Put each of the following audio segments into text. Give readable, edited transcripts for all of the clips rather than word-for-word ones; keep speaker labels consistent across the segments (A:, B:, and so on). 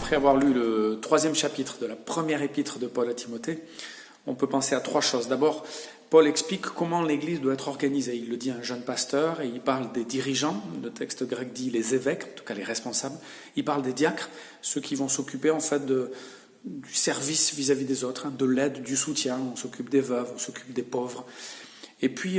A: Après avoir lu le 3e chapitre de la première épître de Paul à Timothée, on peut penser à 3 choses. D'abord, Paul explique comment l'Église doit être organisée. Il le dit à un jeune pasteur et il parle des dirigeants. Le texte grec dit les évêques, en tout cas les responsables. Il parle des diacres, ceux qui vont s'occuper en fait du service vis-à-vis des autres, de l'aide, du soutien. On s'occupe des veuves, on s'occupe des pauvres. Et puis,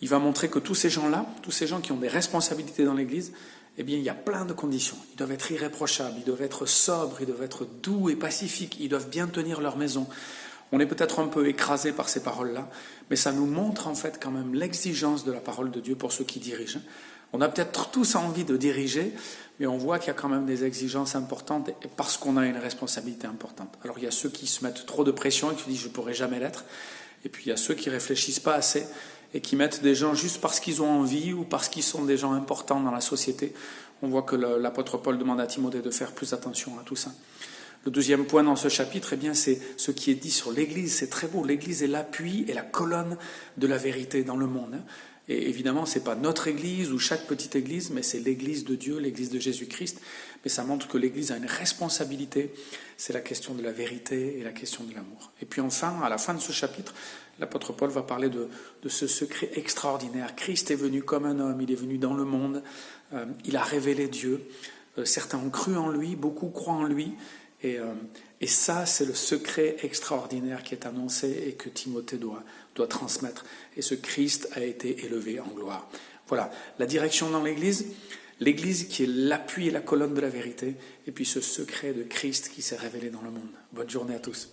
A: il va montrer que tous ces gens-là, tous ces gens qui ont des responsabilités dans l'Église, eh bien, il y a plein de conditions. Ils doivent être irréprochables, ils doivent être sobres, ils doivent être doux et pacifiques, ils doivent bien tenir leur maison. On est peut-être un peu écrasé par ces paroles-là, mais ça nous montre en fait quand même l'exigence de la parole de Dieu pour ceux qui dirigent. On a peut-être tous envie de diriger, mais on voit qu'il y a quand même des exigences importantes parce qu'on a une responsabilité importante. Alors il y a ceux qui se mettent trop de pression et qui disent « je ne pourrai jamais l'être », et puis il y a ceux qui ne réfléchissent pas assez et qui mettent des gens juste parce qu'ils ont envie ou parce qu'ils sont des gens importants dans la société. On voit que l'apôtre Paul demande à Timothée de faire plus attention à tout ça. Le deuxième point dans ce chapitre, eh bien, c'est ce qui est dit sur l'Église. C'est très beau. L'Église est l'appui et la colonne de la vérité dans le monde. Et évidemment, ce n'est pas notre Église ou chaque petite Église, mais c'est l'Église de Dieu, l'Église de Jésus-Christ. Mais ça montre que l'Église a une responsabilité. C'est la question de la vérité et la question de l'amour. Et puis enfin, à la fin de ce chapitre, l'apôtre Paul va parler de ce secret extraordinaire. Christ est venu comme un homme, il est venu dans le monde, il a révélé Dieu. Certains ont cru en lui, beaucoup croient en lui. Et ça, c'est le secret extraordinaire qui est annoncé et que Timothée doit transmettre. Et ce Christ a été élevé en gloire. Voilà, la direction dans l'Église qui est l'appui et la colonne de la vérité, et puis ce secret de Christ qui s'est révélé dans le monde. Bonne journée à tous.